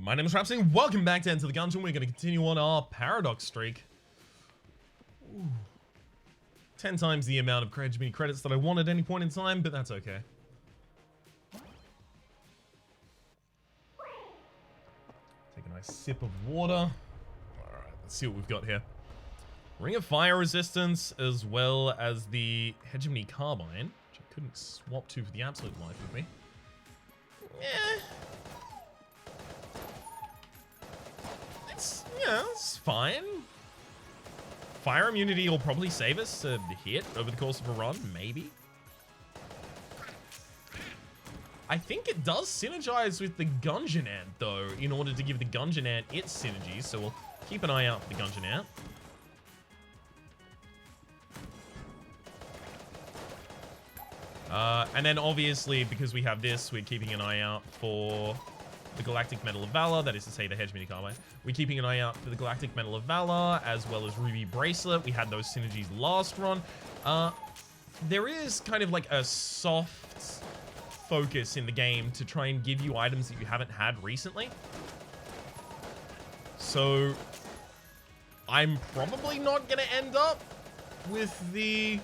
My name is Rhapsody, and welcome back to Enter the Gungeon. We're going to continue on our paradox streak. Ooh. 10 times the amount of Gungeon credits that I want at any point in time, but that's okay. Take a nice sip of water. Alright, let's see what we've got here. Ring of Fire Resistance, as well as the Hegemony Carbine, which I couldn't swap to for the absolute life of me. Yeah. It's fine. Fire immunity will probably save us a hit over the course of a run, maybe. I think it does synergize with the Gungeon Ant, though, in order to give the Gungeon Ant its synergy, so we'll keep an eye out for the Gungeon Ant. And then obviously, because we have this, we're keeping an eye out for the Galactic Medal of Valor, that is to say the Hegemony Carbine. We're keeping an eye out for the Galactic Medal of Valor, as well as Ruby Bracelet. We had those synergies last run. There is kind of like a soft focus in the game to try and give you items that you haven't had recently. So I'm probably not going to end up with the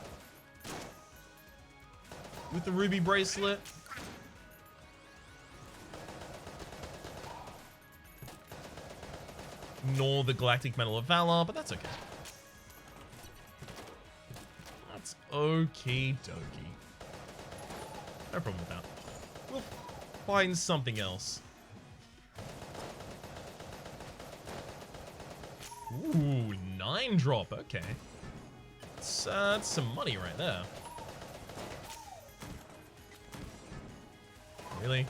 Ruby Bracelet. Nor the Galactic Medal of Valor, but that's okay. That's okie dokie. No problem with that. We'll find something else. Ooh, 9 drop, okay. That's some money right there. Really?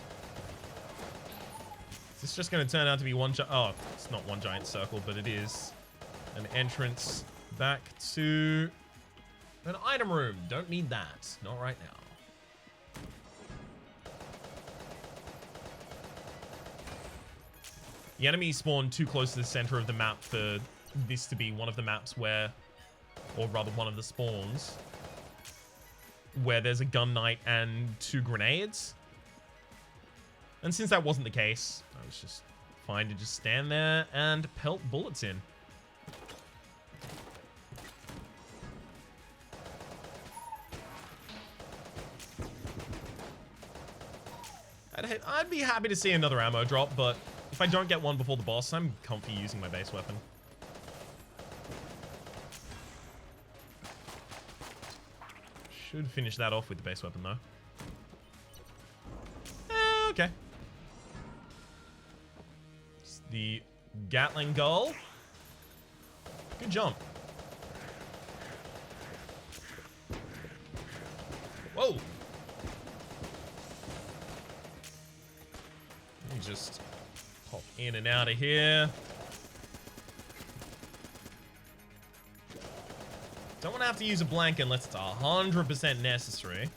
Is this just going to turn out to be one oh, it's not one giant circle, but it is an entrance back to an item room. Don't need that. Not right now. The enemy spawned too close to the center of the map for this to be one of the maps where, or rather one of the spawns, where there's a gun knight and 2 grenades. And since that wasn't the case, I was just fine to just stand there and pelt bullets in. I'd be happy to see another ammo drop, but if I don't get one before the boss, I'm comfy using my base weapon. Should finish that off with the base weapon, though. Okay. The Gatling Gull. Good jump. Whoa. Let me just pop in and out of here. Don't want to have to use a blanket unless it's 100% necessary.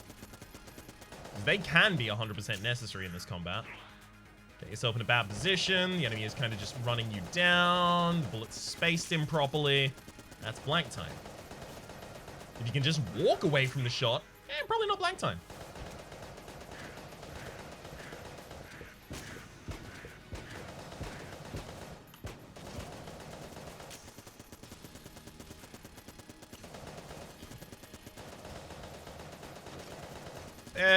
They can be 100% necessary in this combat. Get yourself in a bad position. The enemy is kind of just running you down. The bullets spaced improperly. That's blank time. If you can just walk away from the shot, probably not blank time.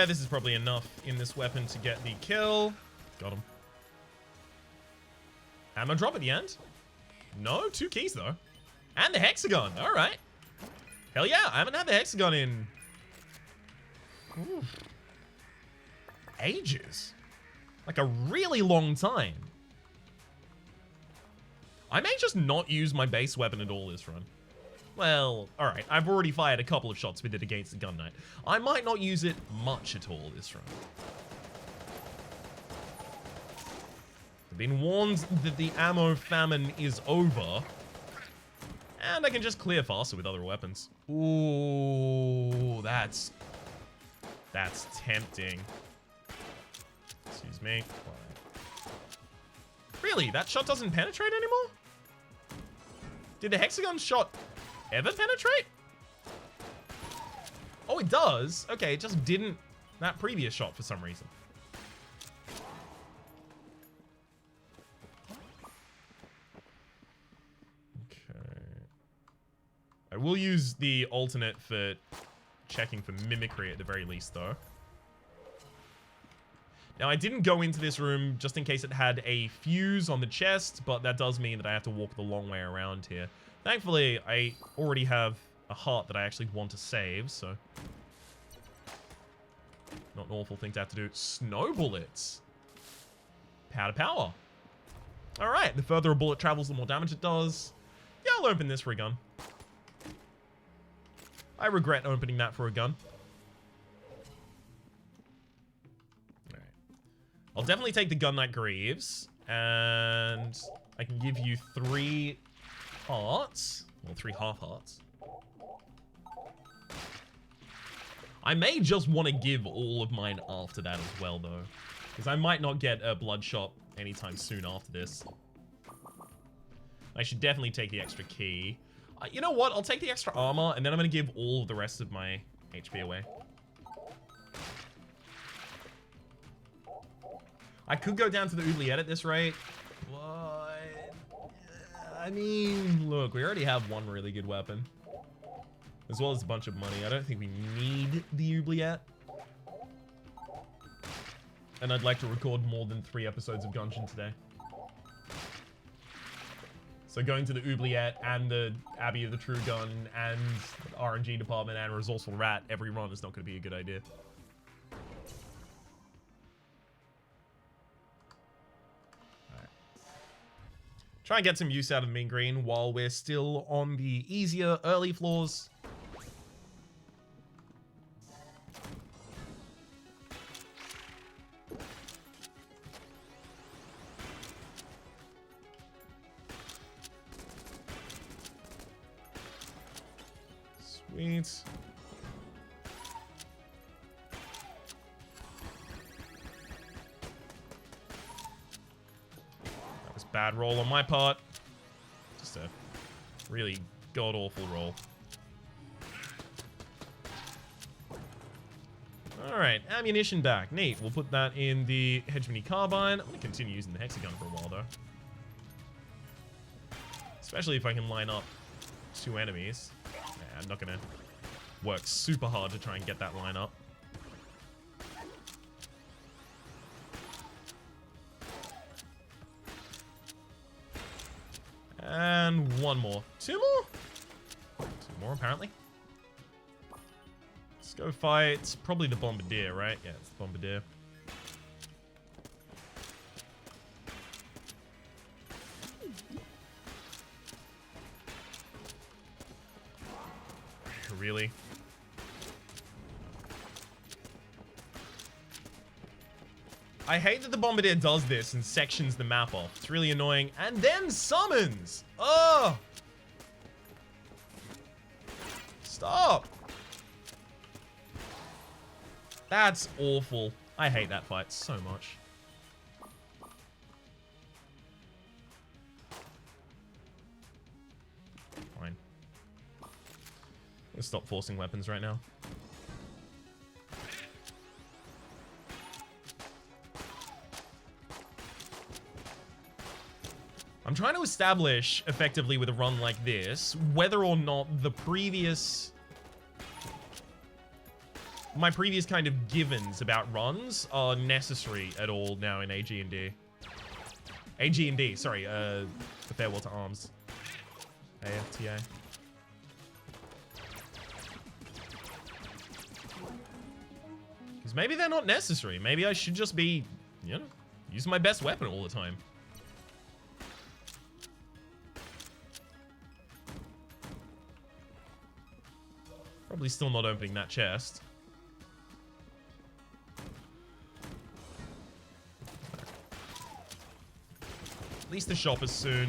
This is probably enough in this weapon to get the kill. Got him. Ammo drop at the end? No, 2 keys though. And the hexagon, all right. Hell yeah, I haven't had the hexagon in ages. Like a really long time. I may just not use my base weapon at all this run. Well, alright, I've already fired a couple of shots with it against the Gun Knight. I might not use it much at all this run. I've been warned that the ammo famine is over. And I can just clear faster with other weapons. Ooh, that's tempting. Excuse me. Really? That shot doesn't penetrate anymore? Did the hexagon shot ever penetrate? Oh, it does. Okay, it just didn't that previous shot for some reason. will use the alternate for checking for mimicry at the very least, though. Now, I didn't go into this room just in case it had a fuse on the chest, but that does mean that I have to walk the long way around here. Thankfully, I already have a heart that I actually want to save, so... not an awful thing to have to do. Snowballets. Power to power. Alright, the further a bullet travels, the more damage it does. Yeah, I'll open this for a gun. I regret opening that for a gun. Alright. I'll definitely take the Gun Knight Greaves. And I can give you 3 hearts. Well, 3 half hearts. I may just want to give all of mine after that as well, though. Because I might not get a Bloodshot anytime soon after this. I should definitely take the extra key. You know what? I'll take the extra armor, and then I'm going to give all of the rest of my HP away. I could go down to the oubliette at this rate, but... I mean, look, we already have one really good weapon. As well as a bunch of money. I don't think we need the oubliette. And I'd like to record more than 3 episodes of Gungeon today. So going to the oubliette and the Abbey of the True Gun and RNG department and Resourceful Rat every run is not going to be a good idea. Alright. Try and get some use out of Mean Green while we're still on the easier early floors. Sweet. That was a bad roll on my part. Just a really god-awful roll. Alright, ammunition back. Neat. We'll put that in the Hegemony Carbine. I'm going to continue using the Hexagon for a while, though. Especially if I can line up 2 enemies. I'm not going to work super hard to try and get that line up. And 1 more. 2 more? 2 more, apparently. Let's go fight probably the Bombardier, right? Yeah, it's the Bombardier. Really? I hate that the Bombardier does this and sections the map off. It's really annoying. And then summons! Oh! Stop! That's awful. I hate that fight so much. Fine. Let's stop forcing weapons right now. I'm trying to establish, effectively with a run like this, whether or not the previous... my previous kind of givens about runs are necessary at all now in AG&D. AG&D, sorry, the Farewell to Arms. AFTA. Because maybe they're not necessary. Maybe I should just be, you know, using my best weapon all the time. Probably still not opening that chest. At least the shop is soon.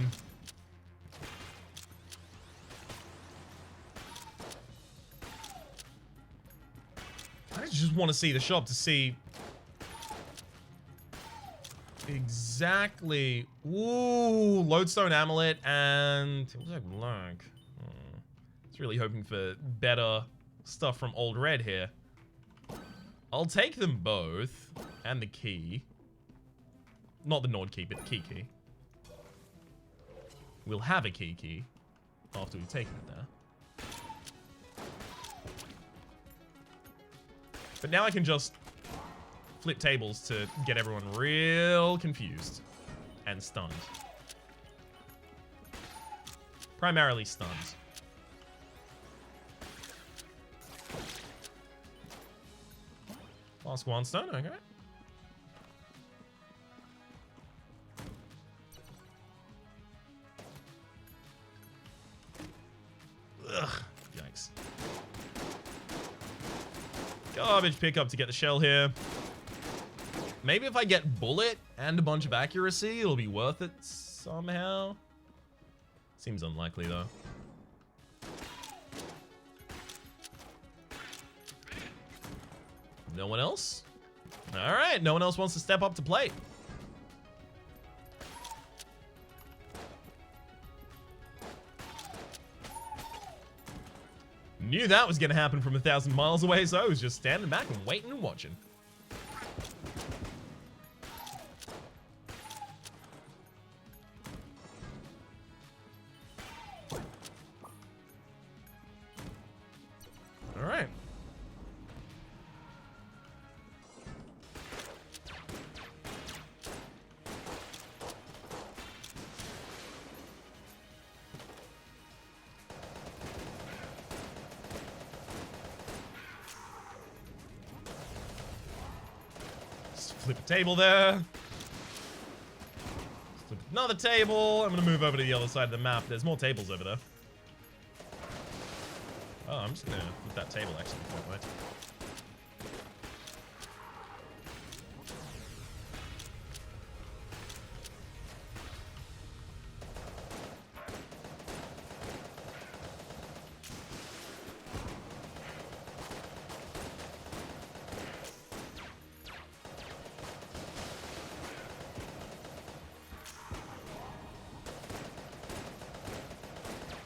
I just want to see the shop to see exactly. Ooh, Lodestone Amulet and it looks like black. It's really hoping for better stuff from Old Red here. I'll take them both and the key. Not the Nord key, but the key. We'll have a key after we've taken it there. But now I can just flip tables to get everyone real confused and stunned. Primarily stunned. Lost one stone, okay. Ugh, yikes. Garbage pickup to get the shell here. Maybe if I get bullet and a bunch of accuracy, it'll be worth it somehow. Seems unlikely though. No one else? All right, no one else wants to step up to plate. Knew that was gonna happen from 1,000 miles away, so I was just standing back and waiting and watching. All right. Flip a table there. Flip another table. I'm gonna move over to the other side of the map. There's more tables over there. Oh, I'm just gonna flip that table actually. Wait.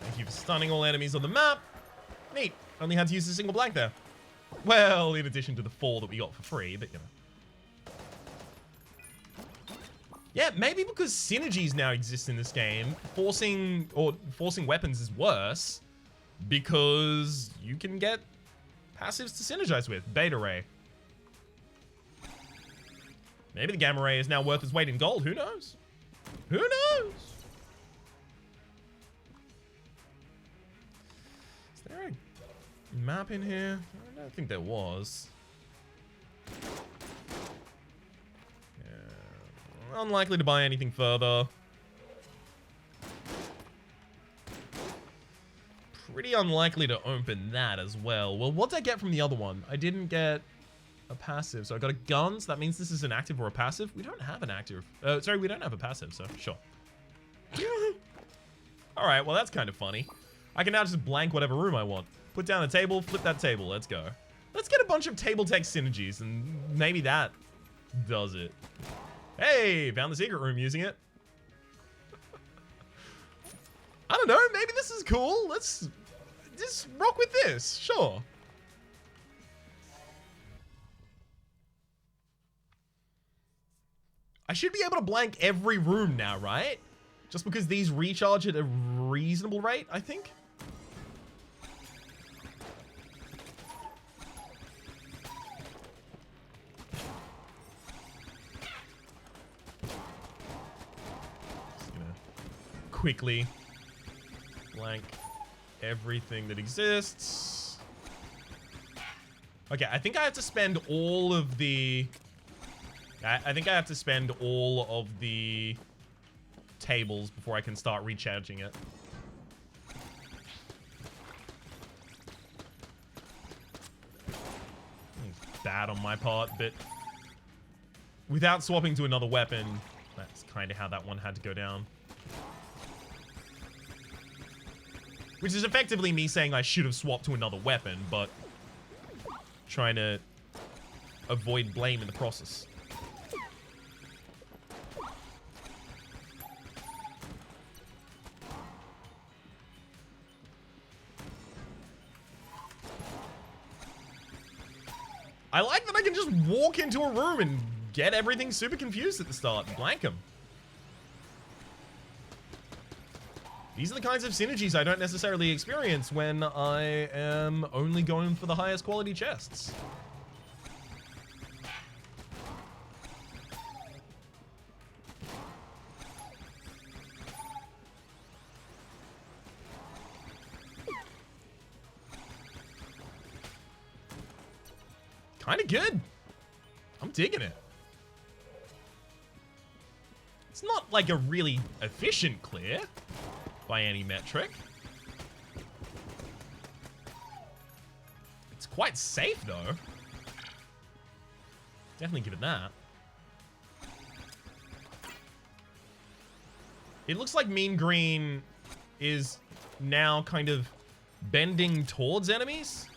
Thank you for stunning all enemies on the map. Neat. Only had to use a single blank there. Well, in addition to the 4 that we got for free, but you know. Yeah, maybe because synergies now exist in this game, forcing weapons is worse because you can get passives to synergize with. Beta ray. Maybe the gamma ray is now worth its weight in gold. Who knows? Who knows? Is there a map in here? I don't think there was. Yeah, unlikely to buy anything further. Pretty unlikely to open that as well. Well, what did I get from the other one? I didn't get a passive, so I got a gun, so that means this is an active or a passive. We don't have an active. Sorry, we don't have a passive, so sure. All right, well, that's kind of funny. I can now just blank whatever room I want. Put down a table, flip that table. Let's go. Let's get a bunch of table tech synergies, and maybe that does it. Hey, found the secret room using it. I don't know, maybe this is cool. Let's just rock with this, sure. I should be able to blank every room now, right? Just because these recharge at a reasonable rate, I think. Just gonna quickly blank everything that exists. Okay, I think I have to spend all of the... I think I have to spend all of the tables before I can start recharging it. Bad on my part, but without swapping to another weapon, that's kind of how that one had to go down. Which is effectively me saying I should have swapped to another weapon, but trying to avoid blame in the process. I like that I can just walk into a room and get everything super confused at the start and blank them. These are the kinds of synergies I don't necessarily experience when I am only going for the highest quality chests. kind of good. I'm digging it. It's not like a really efficient clear by any metric. It's quite safe though. Definitely give it that. It looks like Mean Green is now kind of bending towards enemies.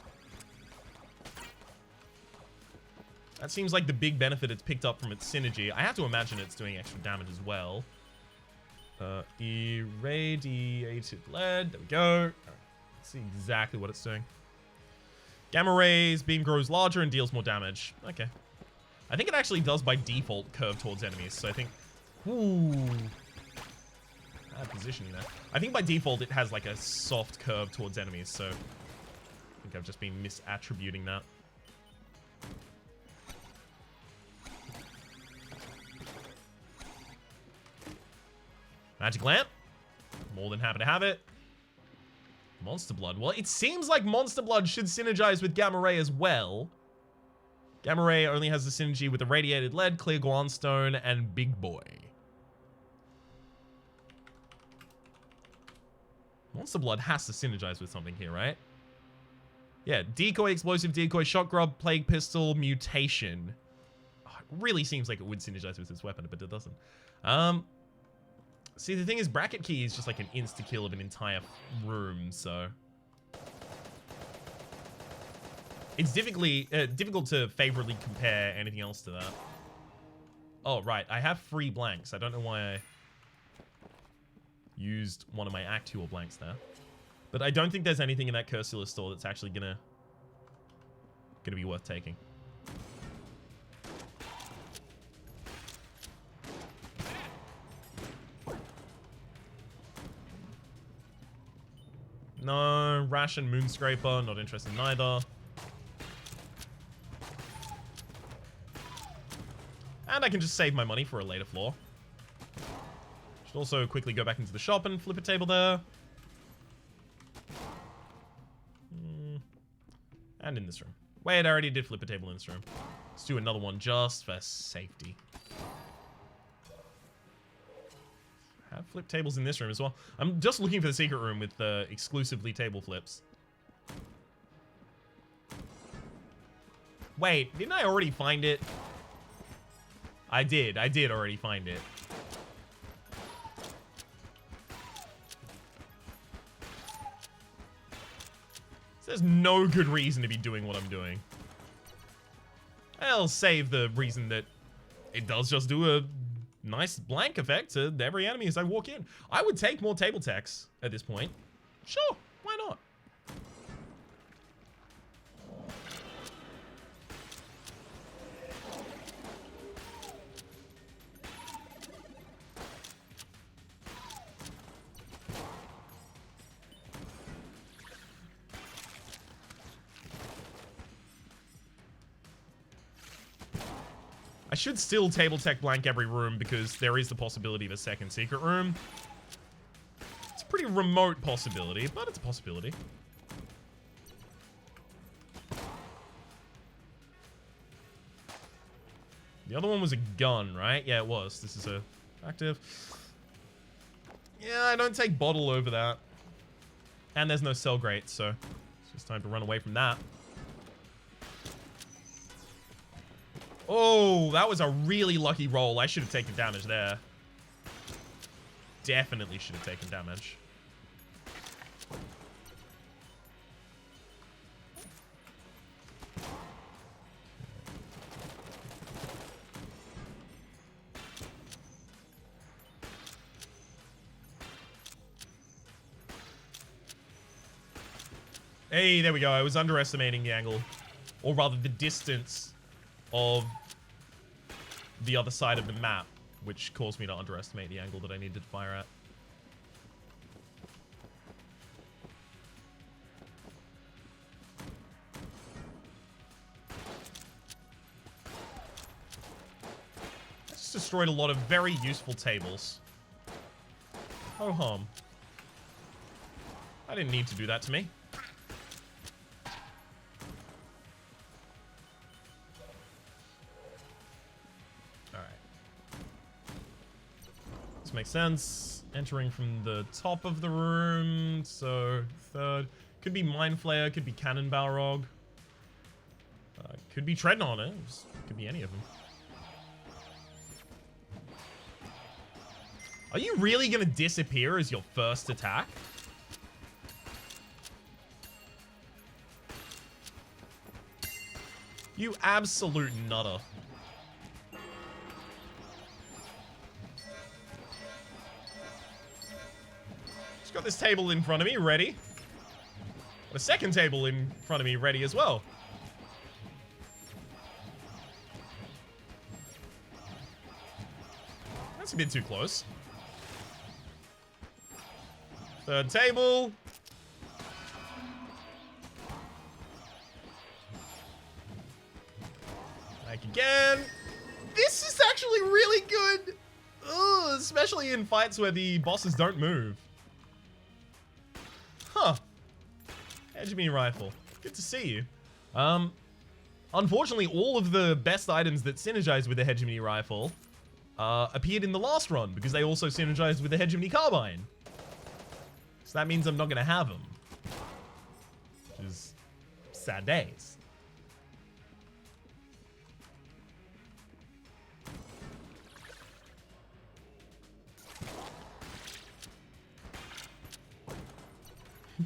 That seems like the big benefit it's picked up from its synergy. I have to imagine it's doing extra damage as well. Irradiated lead. There we go. All right. Let's see exactly what it's doing. Gamma rays. Beam grows larger and deals more damage. Okay. I think it actually does by default curve towards enemies. So I think... Ooh. Bad positioning there. I think by default it has like a soft curve towards enemies. So I think I've just been misattributing that. Magic Lamp. More than happy to have it. Monster Blood. Well, it seems like Monster Blood should synergize with Gamma Ray as well. Gamma Ray only has the synergy with Irradiated Lead, Clear Guanstone, and Big Boy. Monster Blood has to synergize with something here, right? Yeah, Decoy, Explosive Decoy, Shock Grub, Plague Pistol, Mutation. Oh, it really seems like it would synergize with this weapon, but it doesn't. See, the thing is, Bracket Key is just like an insta-kill of an entire room, so... It's difficult to favorably compare anything else to that. Oh, right. I have 3 blanks. I don't know why I used one of my actual blanks there. But I don't think there's anything in that Cursula store that's actually gonna be worth taking. No, Ration, Moonscraper, not interested in either. And I can just save my money for a later floor. Should also quickly go back into the shop and flip a table there. And in this room. Wait, I already did flip a table in this room. Let's do another one just for safety. Have flip tables in this room as well. I'm just looking for the secret room with exclusively table flips. Wait, didn't I already find it? I did already find it. So there's no good reason to be doing what I'm doing. I'll save the reason that it does just do a nice blank effect to every enemy as I walk in. I would take more table techs at this point. Sure, why not? I should still table tech blank every room because there is the possibility of a second secret room. It's a pretty remote possibility, but it's a possibility. The other one was a gun, right? Yeah, it was. This is a active. Yeah, I don't take bottle over that. And there's no cell grate, so it's just time to run away from that. Oh, that was a really lucky roll. I should have taken damage there. Definitely should have taken damage. Hey, there we go. I was underestimating the angle. Or rather, the distance of the other side of the map, which caused me to underestimate the angle that I needed to fire at. I just destroyed a lot of very useful tables. Ho hum. I didn't need to do that to me. This makes sense. Entering from the top of the room, so third. Could be Mind Flayer, could be Cannon Balrog. Could be Treading on it. Could be any of them. Are you really going to disappear as your first attack? You absolute nutter. Just got this table in front of me, ready. Got a second table in front of me, ready as well. That's a bit too close. Third table. Like again. This is actually really good. Ugh, especially in fights where the bosses don't move. Huh. Hegemony rifle. Good to see you. Unfortunately, all of the best items that synergize with the hegemony rifle appeared in the last run because they also synergized with the hegemony carbine. So that means I'm not going to have them. Which is sad days.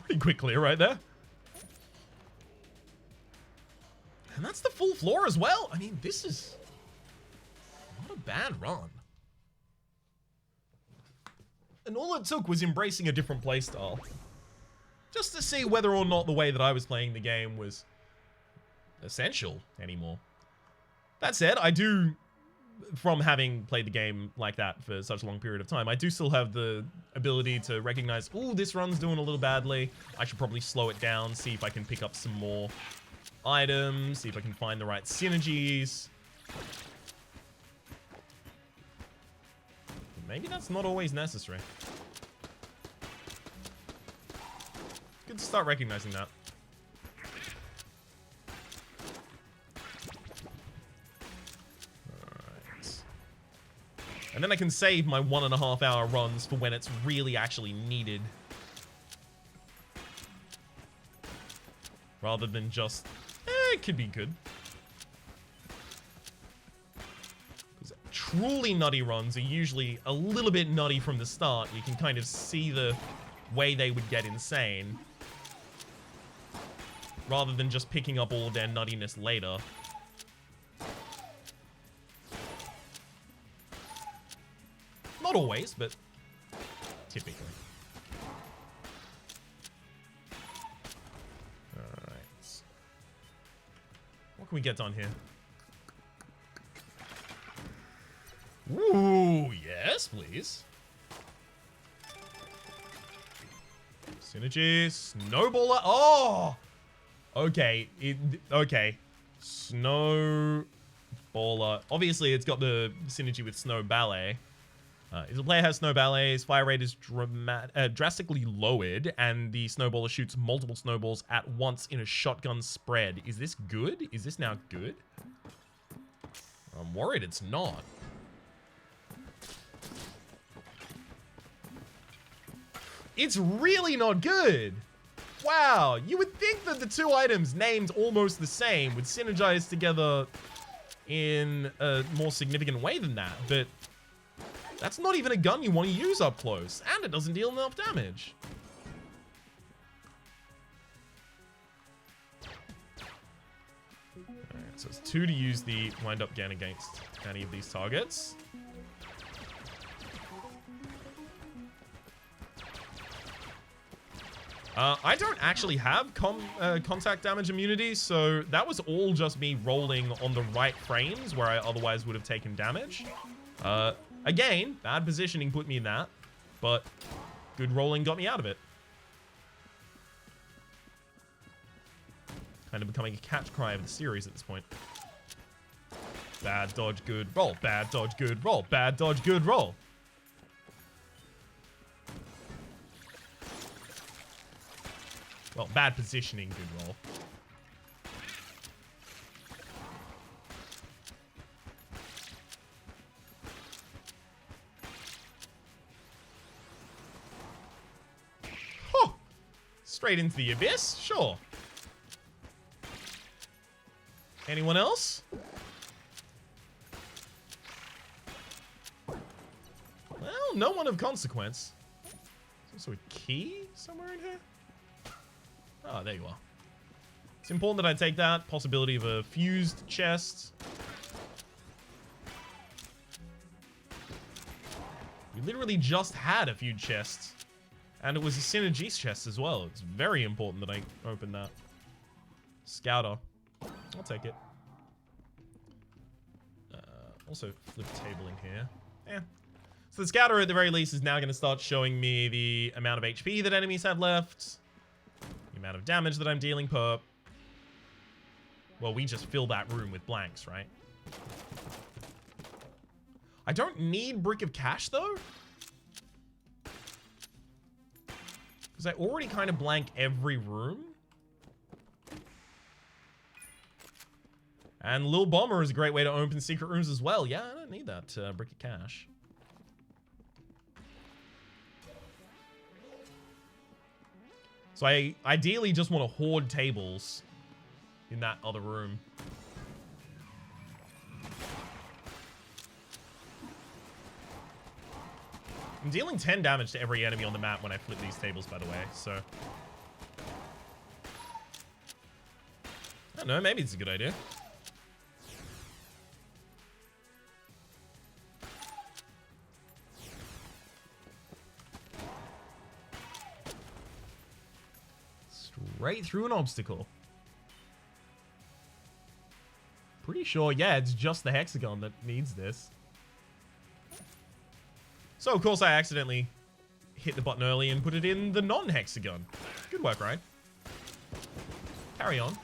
Pretty quick clear right there. And that's the full floor as well. I mean, this is not a bad run. And all it took was embracing a different playstyle. Just to see whether or not the way that I was playing the game was essential anymore. That said, I do, from having played the game like that for such a long period of time, I do still have the ability to recognize, oh, this run's doing a little badly. I should probably slow it down, see if I can pick up some more items, see if I can find the right synergies. Maybe that's not always necessary. Good to start recognizing that. Alright. And then I can save my 1.5 hour runs for when it's really actually needed. Rather than just, it could be good. Truly nutty runs are usually a little bit nutty from the start. You can kind of see the way they would get insane. Rather than just picking up all of their nuttiness later. Not always, but typically. Alright. What can we get done here? Ooh, yes, please. Synergy, Snowballer. Oh! Okay, okay. Snowballer. Obviously, it's got the synergy with Snowballet. If the player has Snowballet, his fire rate is drastically lowered, and the Snowballer shoots multiple snowballs at once in a shotgun spread. Is this good? Is this now good? I'm worried it's not. It's really not good. Wow, you would think that the two items named almost the same would synergize together in a more significant way than that, but that's not even a gun you want to use up close, and it doesn't deal enough damage. Alright, so it's 2 to use the wind-up gun against any of these targets. I don't actually have contact damage immunity, so that was all just me rolling on the right frames where I otherwise would have taken damage. Again, bad positioning put me in that, but good rolling got me out of it. Kind of becoming a catch cry of the series at this point. Bad dodge, good roll. Bad dodge, good roll. Bad dodge, good roll. Well, bad positioning, good roll. Straight into the abyss? Sure. Anyone else? Well, no one of consequence. There's also a key somewhere in here. Oh, there you are. It's important that I take that. Possibility of a fused chest. We literally just had a few chests. And it was a synergies chest as well. It's very important that I open that. Scouter. I'll take it. Also, flip table in here. Yeah. So the scouter, at the very least, is now going to start showing me the amount of HP that enemies have left. The amount of damage that I'm dealing per... Well, we just fill that room with blanks, right? I don't need Brick of Cash, though. Because I already kind of blank every room. And Lil Bomber is a great way to open secret rooms as well. Yeah, I don't need that Brick of Cash. So I ideally just want to hoard tables in that other room. I'm dealing 10 damage to every enemy on the map when I flip these tables, by the way, so... I don't know, maybe it's a good idea. Straight through an obstacle. Pretty sure, yeah, it's just the hexagon that needs this. So, of course, I accidentally hit the button early and put it in the non-hexagon. Good work, right? Carry on.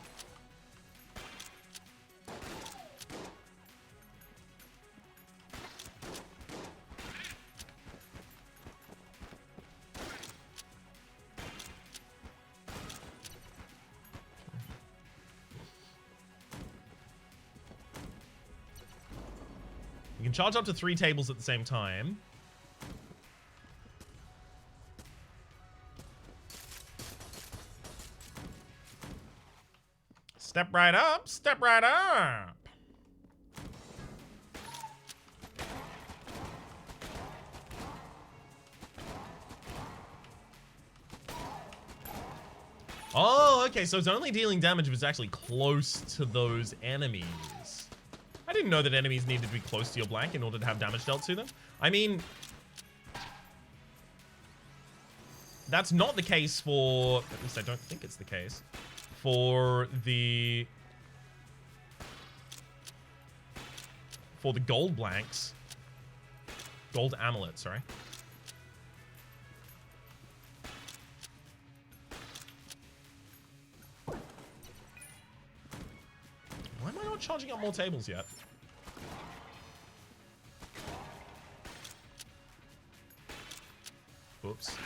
You can charge up to 3 tables at the same time. Step right up, step right up. Oh, okay, so it's only dealing damage if it's actually close to those enemies. I didn't know that enemies needed to be close to your blank in order to have damage dealt to them. I mean, that's not the case for, at least I don't think it's the case, for the gold blanks. Gold amulet, sorry. Why am I not charging up more tables yet? Oops.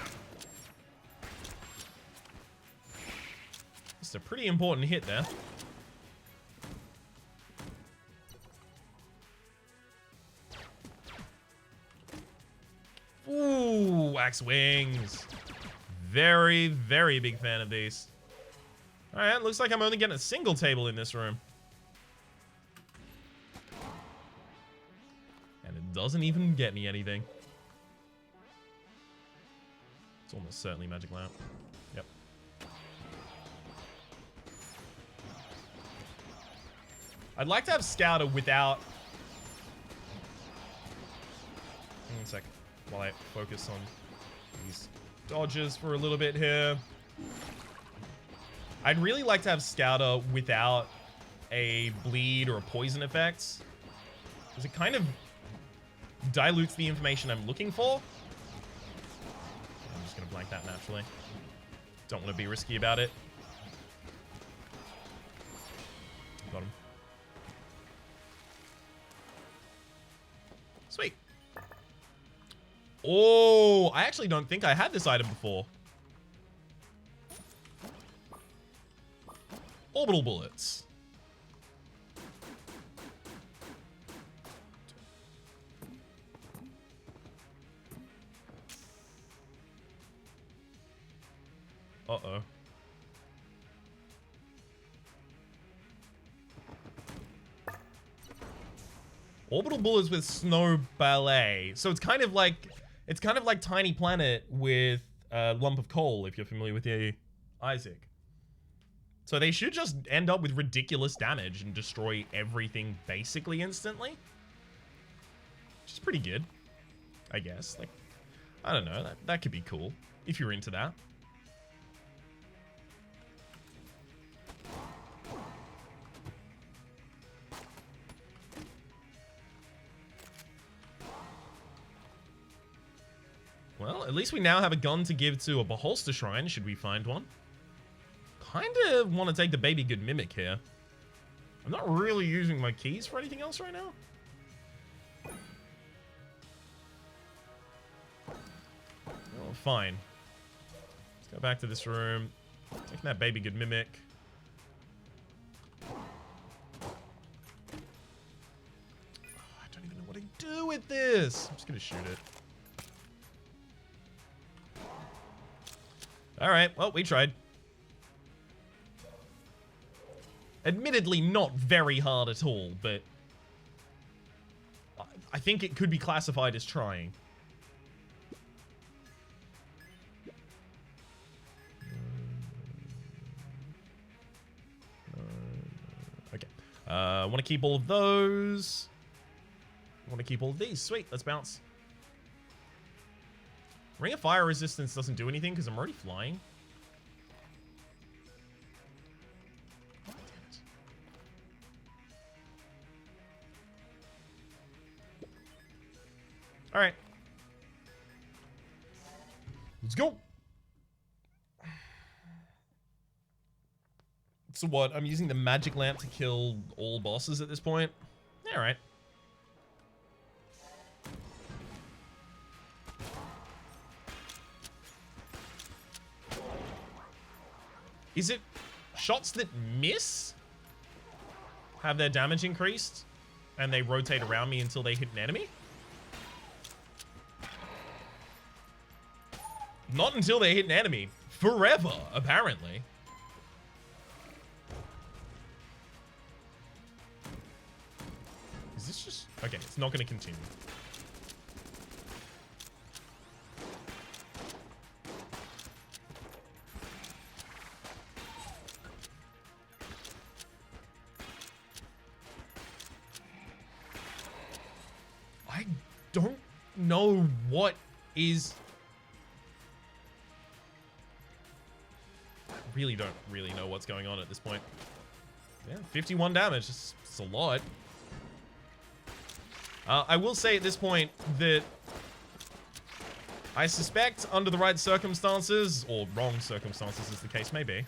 It's a pretty important hit there. Ooh, wax wings. Very, very big fan of these. Alright, looks like I'm only getting a single table in this room. And it doesn't even get me anything. It's almost certainly magic lamp. Yep. I'd like to have Scouter without... One sec. While I focus on these dodges for a little bit here. I'd really like to have Scouter without a bleed or a poison effect. Because it kind of dilutes the information I'm looking for. I'm just going to blank that naturally. Don't want to be risky about it. Got him. Sweet. Oh, I actually don't think I had this item before. Orbital bullets. Uh-oh. Orbital bullets with Snowballet. So it's kind of like Tiny Planet with Lump of Coal, if you're familiar with the Isaac. So they should just end up with ridiculous damage and destroy everything basically instantly. Which is pretty good, I guess. Like, I don't know, that could be cool if you're into that. Well, at least we now have a gun to give to a Beholster Shrine, should we find one. Kinda want to take the Baby Good Mimic here. I'm not really using my keys for anything else right now. Oh, fine. Let's go back to this room. Taking that Baby Good Mimic. Oh, I don't even know what to do with this. I'm just gonna shoot it. Alright, well, we tried. Admittedly, not very hard at all, but I think it could be classified as trying. Okay. I want to keep all of those. I want to keep all of these. Sweet, let's bounce. Ring of Fire Resistance doesn't do anything because I'm already flying. Oh, damn it. All right. Let's go. So what? I'm using the magic lamp to kill all bosses at this point? All right. Is it shots that miss have their damage increased and they rotate around me until they hit an enemy? Not until they hit an enemy. Forever, apparently. Is this just... Okay, it's not going to continue. I don't know what is... I really don't know what's going on at this point. Yeah, 51 damage. It's a lot. I will say at this point that I suspect under the right circumstances, or wrong circumstances as the case may be,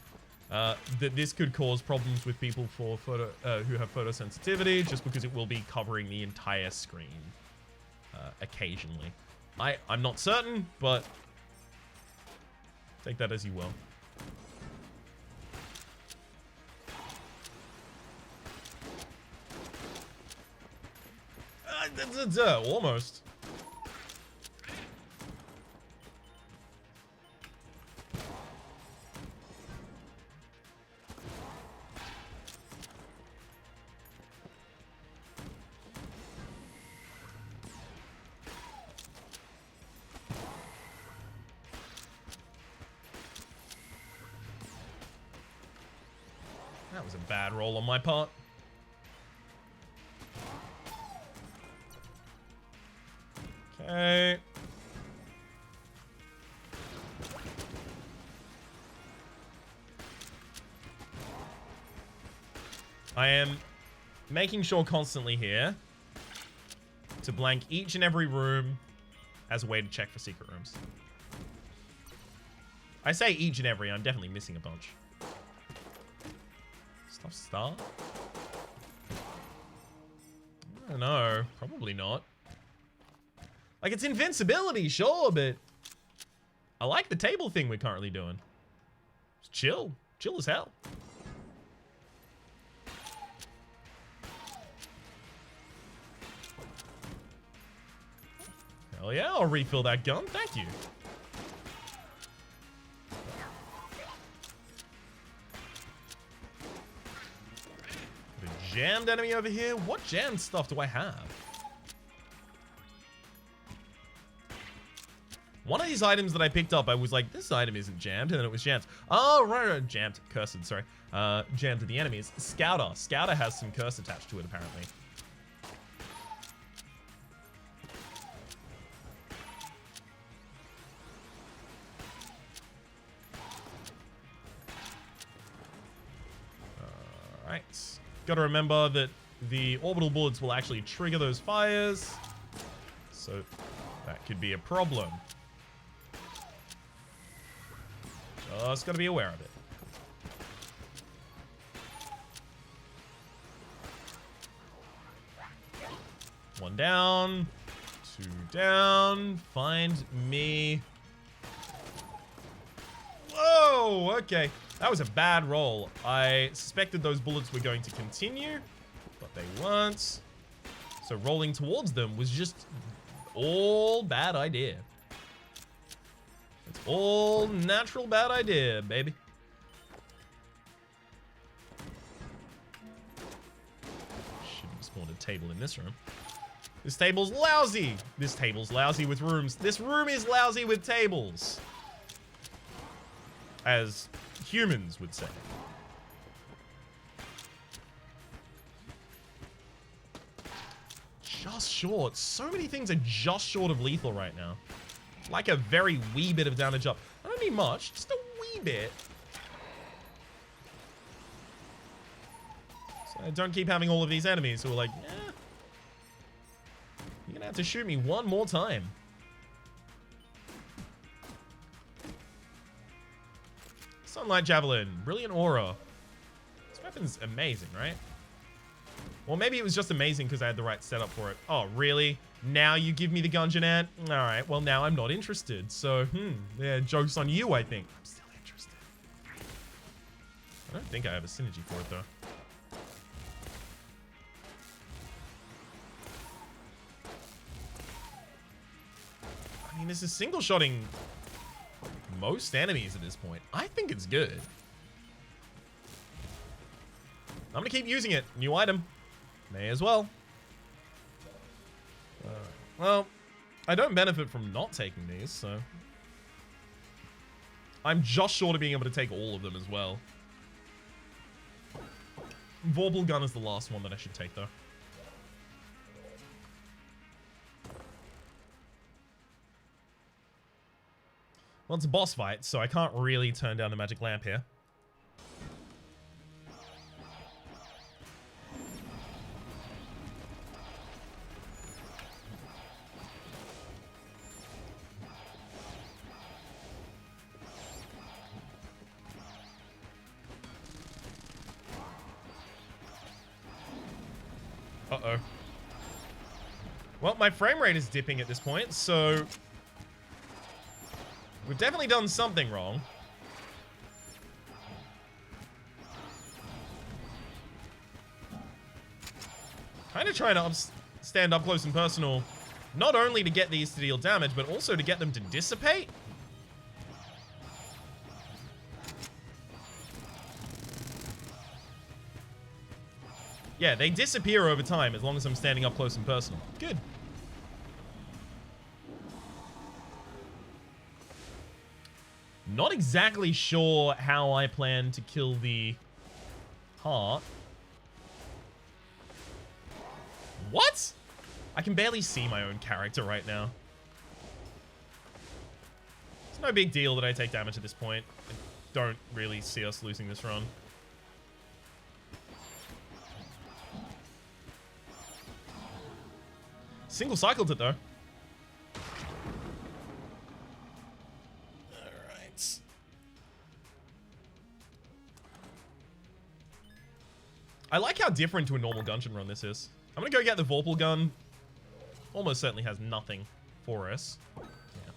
that this could cause problems with people for who have photosensitivity, just because it will be covering the entire screen occasionally. I'm not certain, but take that as you will. Almost. That was a bad roll on my part. Okay. I am making sure constantly here to blank each and every room as a way to check for secret rooms. I say each and every, I'm definitely missing a bunch. Stuff star? I don't know. Probably not. Like, it's invincibility, sure, but I like the table thing we're currently doing. It's chill. Chill as hell. Hell yeah, I'll refill that gun. Thank you. The jammed enemy over here? What jammed stuff do I have? One of these items that I picked up, I was like, this item isn't jammed, and then it was jammed. Oh, right, jammed. Cursed, sorry. Jammed to the enemies. Scouter. Scouter has some curse attached to it, apparently. Alright. Gotta remember that the orbital bullets will actually trigger those fires. So, that could be a problem. Just gotta be aware of it. One down. Two down. Find me. Whoa! Okay. That was a bad roll. I suspected those bullets were going to continue, but they weren't. So rolling towards them was just all bad idea. It's all natural bad idea, baby. Should have spawned a table in this room. This table's lousy. This table's lousy with rooms. This room is lousy with tables. As humans would say. Just short. So many things are just short of lethal right now. Like a very wee bit of damage up. I don't need much, just a wee bit. So I don't keep having all of these enemies who are like, eh, you're gonna have to shoot me one more time. Sunlight Javelin, Brilliant Aura. This weapon's amazing, right? Well, maybe it was just amazing because I had the right setup for it. Oh, really? Now you give me the Gungeon ant? Alright, well now I'm not interested. So, yeah, joke's on you, I think. I'm still interested. I don't think I have a synergy for it, though. I mean, this is single-shotting most enemies at this point. I think it's good. I'm gonna keep using it. New item. May as well. Well, I don't benefit from not taking these, so... I'm just short of being able to take all of them as well. Vorpal Gun is the last one that I should take, though. Well, it's a boss fight, so I can't really turn down the magic lamp here. Uh-oh. Well, my frame rate is dipping at this point, so... we've definitely done something wrong. Kind of trying to stand up close and personal, not only to get these to deal damage, but also to get them to dissipate. Yeah, they disappear over time as long as I'm standing up close and personal. Good. Not exactly sure how I plan to kill the heart. What? I can barely see my own character right now. It's no big deal that I take damage at this point. I don't really see us losing this run. Single cycled it though. Alright. I like how different to a normal Gungeon run this is. I'm gonna go get the Vorpal gun. Almost certainly has nothing for us. Yeah.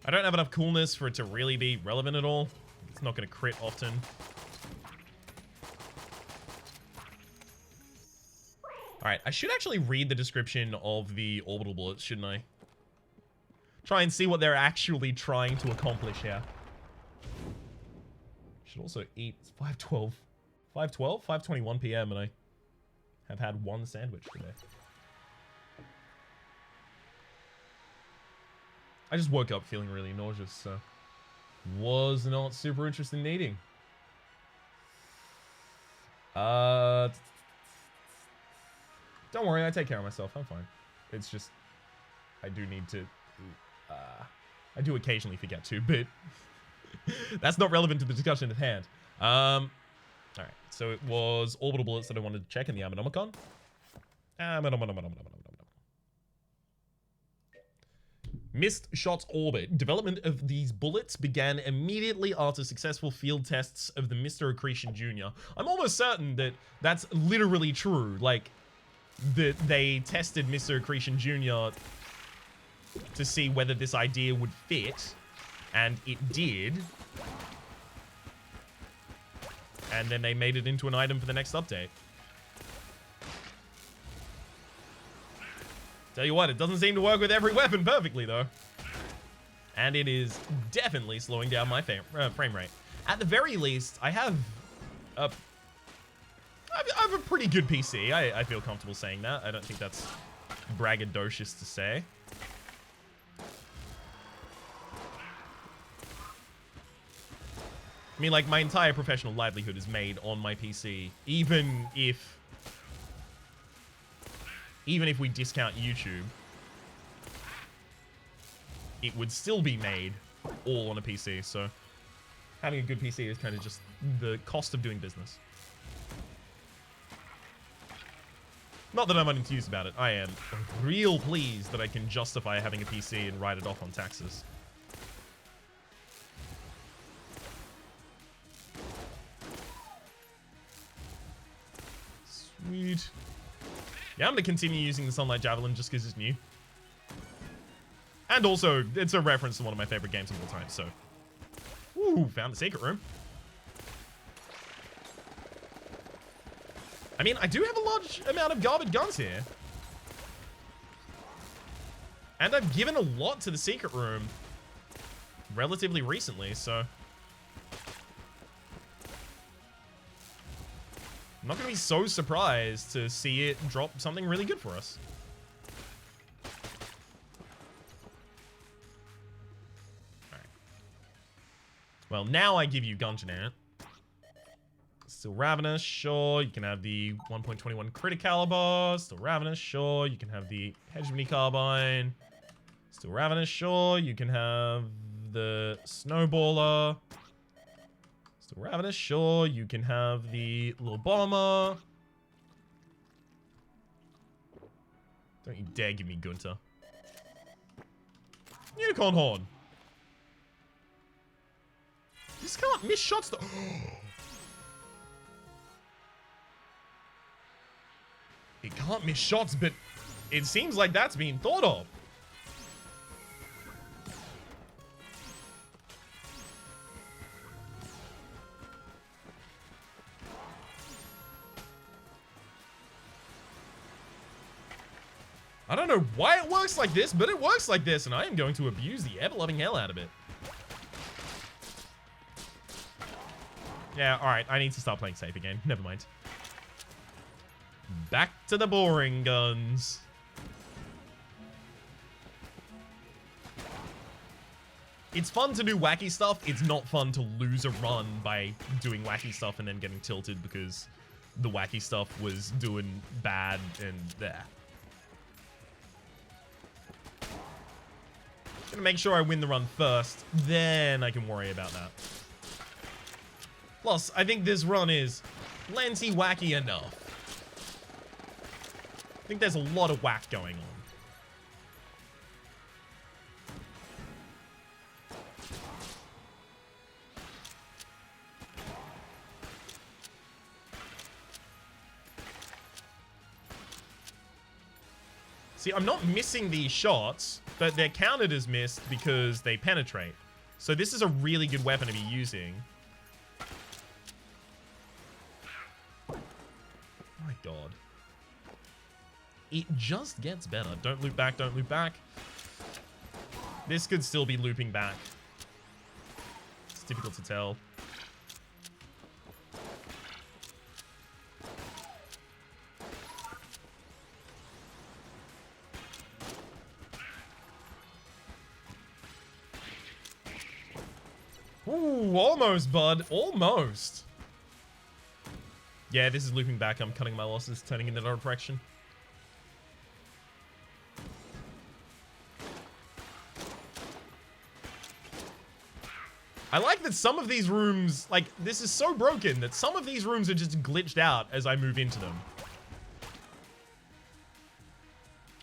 I don't have enough coolness for it to really be relevant at all. It's not gonna crit often. Alright, I should actually read the description of the orbital bullets, shouldn't I? Try and see what they're actually trying to accomplish here. Should also eat. It's 5:12. 5:12? 5:21 p.m. and I have had one sandwich today. I just woke up feeling really nauseous, so was not super interested in eating. Don't worry, I take care of myself. I'm fine. It's just I do need to. I do occasionally forget to, but that's not relevant to the discussion at hand. All right. So it was orbital bullets that I wanted to check in the Ammonomicon. Missed Shots Orbit. Development of these bullets began immediately after successful field tests of the Mr. Accretion Jr. I'm almost certain that that's literally true. Like, that they tested Mr. Accretion Jr. to see whether this idea would fit, and it did. And then they made it into an item for the next update. Tell you what, it doesn't seem to work with every weapon perfectly, though. And it is definitely slowing down my frame rate. At the very least, I have a pretty good PC. I feel comfortable saying that. I don't think that's braggadocious to say. I mean, like, my entire professional livelihood is made on my PC, even if we discount YouTube, it would still be made all on a PC. So having a good PC is kind of just the cost of doing business. Not that I'm unenthused about it. I am real pleased that I can justify having a PC and write it off on taxes. Sweet. Yeah, I'm going to continue using the Sunlight Javelin just because it's new. And also, it's a reference to one of my favorite games of all time, so. Ooh, found the secret room. I mean, I do have a large amount of garbage guns here. And I've given a lot to the secret room relatively recently, so. I'm not going to be so surprised to see it drop something really good for us. Alright. Well, now I give you Gungeon. Still Ravenous, sure. You can have the 1.21 Critic Caliber. Still Ravenous, sure. You can have the Hegemony Carbine. Still Ravenous, sure. You can have the Snowballer. Still Ravenous, sure. You can have the little bomber. Don't you dare give me Gunter. Unicorn Horn. This can't miss shots though. It can't miss shots, but it seems like that's being thought of. I don't know why it works like this, but it works like this, and I am going to abuse the ever-loving hell out of it. Yeah, alright, I need to start playing safe again. Never mind. Back to the boring guns. It's fun to do wacky stuff. It's not fun to lose a run by doing wacky stuff and then getting tilted because the wacky stuff was doing bad and there. Gonna make sure I win the run first, then I can worry about that. Plus, I think this run is plenty wacky enough. I think there's a lot of whack going on. See, I'm not missing these shots, but they're counted as missed because they penetrate. So this is a really good weapon to be using. My God. It just gets better. Don't loop back, don't loop back. This could still be looping back. It's difficult to tell. Ooh, almost, bud. Almost. Yeah, this is looping back. I'm cutting my losses, turning in the other direction. I like that some of these rooms, like, this is so broken that some of these rooms are just glitched out as I move into them.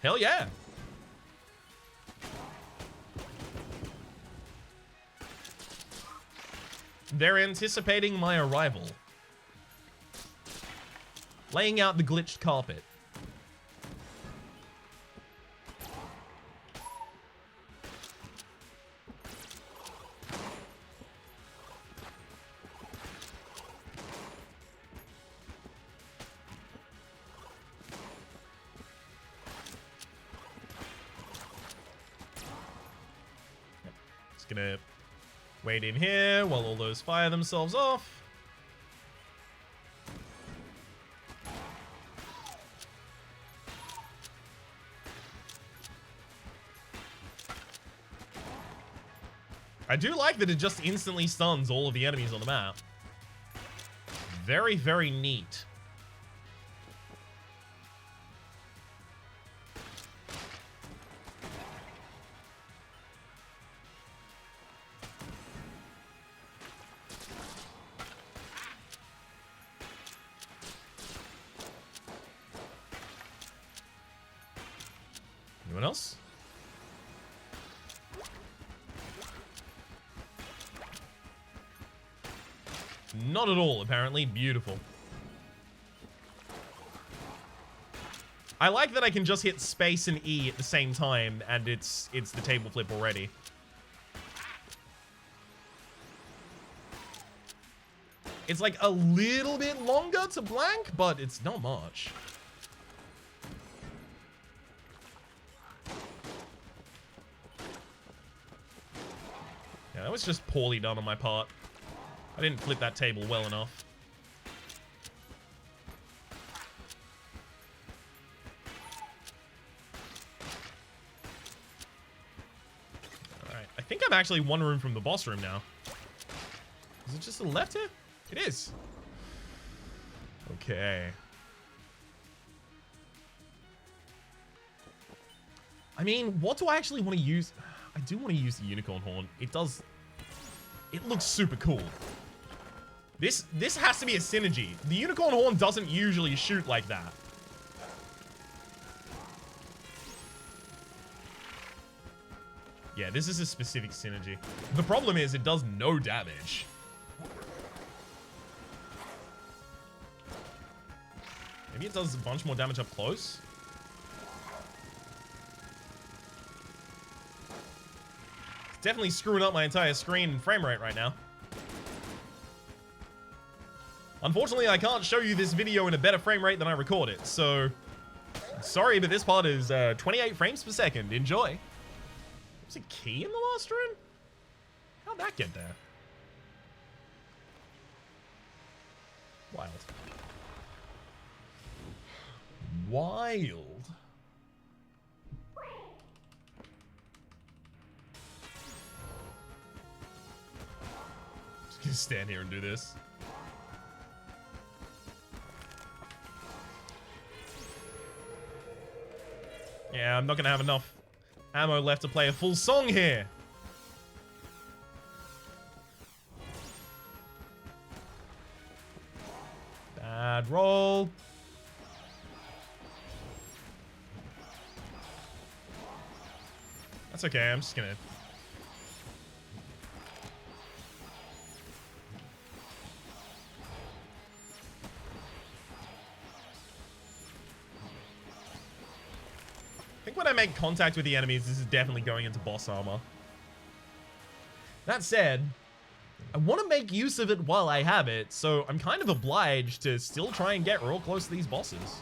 Hell yeah. They're anticipating my arrival. Laying out the glitched carpet. Just gonna wait in here while all those fire themselves off. I do like that it just instantly stuns all of the enemies on the map. Very, very neat. Anyone else? Not at all, apparently. Beautiful. I like that I can just hit space and E at the same time, and it's the table flip already. It's like a little bit longer to blank, but it's not much. Yeah, that was just poorly done on my part. I didn't flip that table well enough. Alright, I think I'm actually one room from the boss room now. Is it just to the left here? It is. Okay. I mean, what do I actually want to use? I do want to use the unicorn horn. It does... It looks super cool. This has to be a synergy. The unicorn horn doesn't usually shoot like that. Yeah, this is a specific synergy. The problem is it does no damage. Maybe it does a bunch more damage up close. It's definitely screwing up my entire screen and frame rate right now. Unfortunately, I can't show you this video in a better frame rate than I record it, so... Sorry, but this part is 28 frames per second. Enjoy. Was a key in the last room? How'd that get there? Wild. Wild. Just gonna stand here and do this. Yeah, I'm not gonna have enough ammo left to play a full song here. Bad roll. That's okay, I'm just gonna... I think when I make contact with the enemies, this is definitely going into boss armor. That said, I want to make use of it while I have it, so I'm kind of obliged to still try and get real close to these bosses.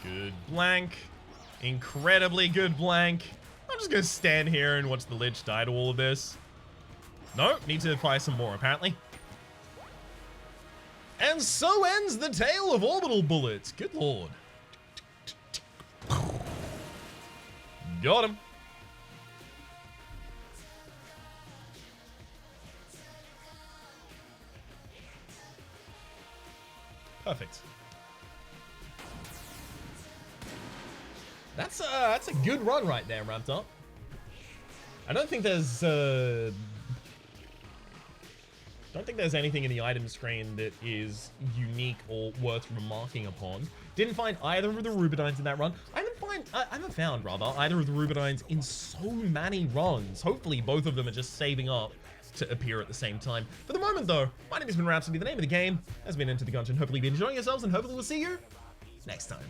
Good blank. Incredibly good blank. I'm just gonna stand here and watch the Lich die to all of this. No, need to fire some more, apparently. And so ends the tale of Orbital bullets. Good lord. Got him. Perfect. That's a good run right there, Raptor. I don't think there's anything in the item screen that is unique or worth remarking upon. Didn't find either of the Rubidines in that run. I haven't found either of the Rubidines in so many runs. Hopefully both of them are just saving up to appear at the same time. For the moment though, my name has been Rhapsody. The name of the game has been Into the Gungeon. Hopefully you've been enjoying yourselves, and hopefully we'll see you next time.